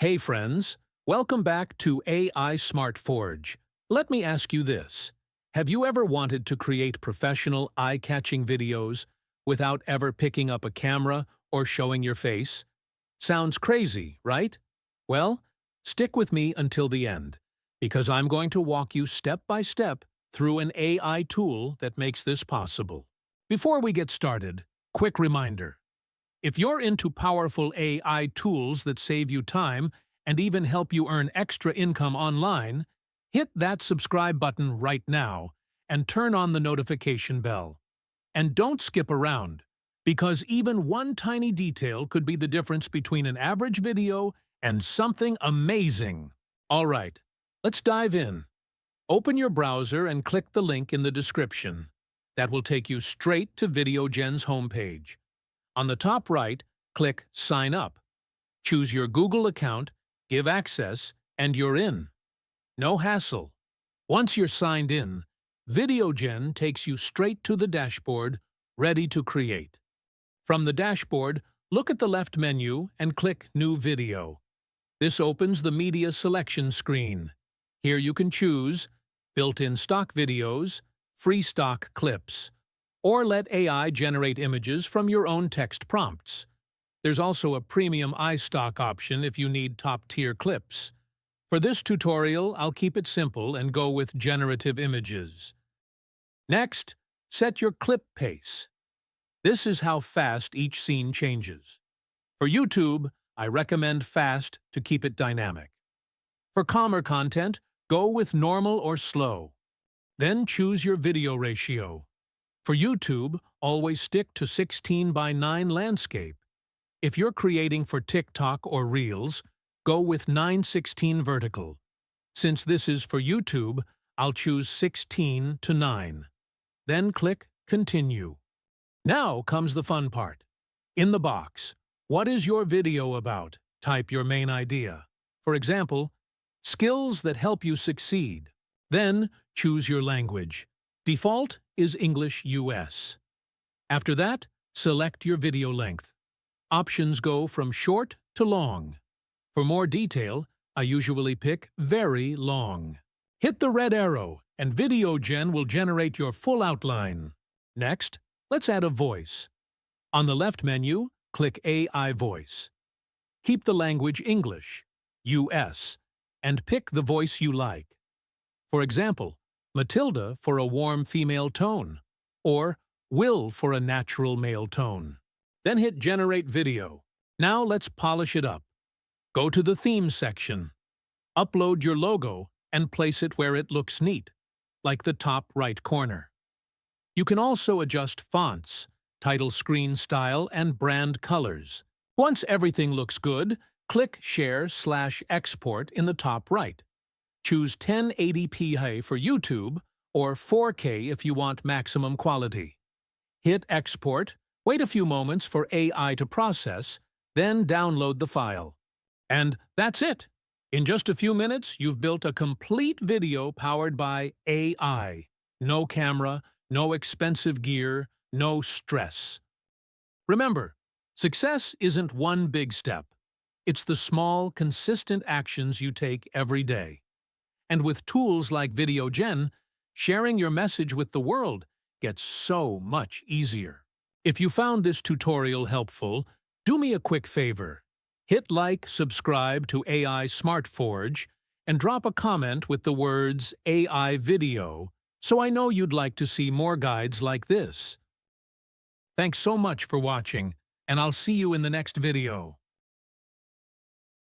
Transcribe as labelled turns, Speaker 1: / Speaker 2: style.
Speaker 1: Hey friends, welcome back to AI Smart Forge. Let me ask you this. Have you ever wanted to create professional, eye-catching videos without ever picking up a camera or showing your face? Sounds crazy, right? Well, stick with me until the end, because I'm going to walk you step by step through an AI tool that makes this possible. Before we get started, quick reminder. If you're into powerful AI tools that save you time and even help you earn extra income online, hit that subscribe button right now and turn on the notification bell. And don't skip around, because even one tiny detail could be the difference between an average video and something amazing. All right, let's dive in. Open your browser and click the link in the description. That will take you straight to VideoGen's homepage. On the top right, click Sign Up. Choose your Google account, give access, and you're in. No hassle. Once you're signed in, VideoGen takes you straight to the dashboard, ready to create. From the dashboard, look at the left menu and click New Video. This opens the media selection screen. Here you can choose built-in stock videos, free stock clips, or let AI generate images from your own text prompts. There's also a premium iStock option if you need top-tier clips. For this tutorial, I'll keep it simple and go with generative images. Next, set your clip pace. This is how fast each scene changes. For YouTube, I recommend fast to keep it dynamic. For calmer content, go with normal or slow. Then choose your video ratio. For YouTube, always stick to 16:9 landscape. If you're creating for TikTok or Reels, go with 9:16 vertical. Since this is for YouTube, I'll choose 16:9. Then click Continue. Now comes the fun part. In the box, what is your video about? Type your main idea. For example, skills that help you succeed. Then choose your language. Default is English US. After that, select your video length. Options go from short to long. For more detail, I usually pick very long. Hit the red arrow, and VideoGen will generate your full outline. Next, let's add a voice. On the left menu, click AI Voice. Keep the language English, US, and pick the voice you like. For example, Matilda for a warm female tone, or Will for a natural male tone. Then hit Generate Video. Now let's polish it up. Go to the Theme section. Upload your logo and place it where it looks neat, like the top right corner. You can also adjust fonts, title screen style, and brand colors. Once everything looks good, click Share/Export in the top right. Choose 1080p for YouTube or 4K if you want maximum quality. Hit Export, wait a few moments for AI to process, then download the file. And that's it! In just a few minutes, you've built a complete video powered by AI. No camera, no expensive gear, no stress. Remember, success isn't one big step. It's the small, consistent actions you take every day. And with tools like VideoGen, sharing your message with the world gets so much easier. If you found this tutorial helpful, do me a quick favor. Hit like, subscribe to AI Smart Forge, and drop a comment with the words AI Video so I know you'd like to see more guides like this. Thanks so much for watching, and I'll see you in the next video.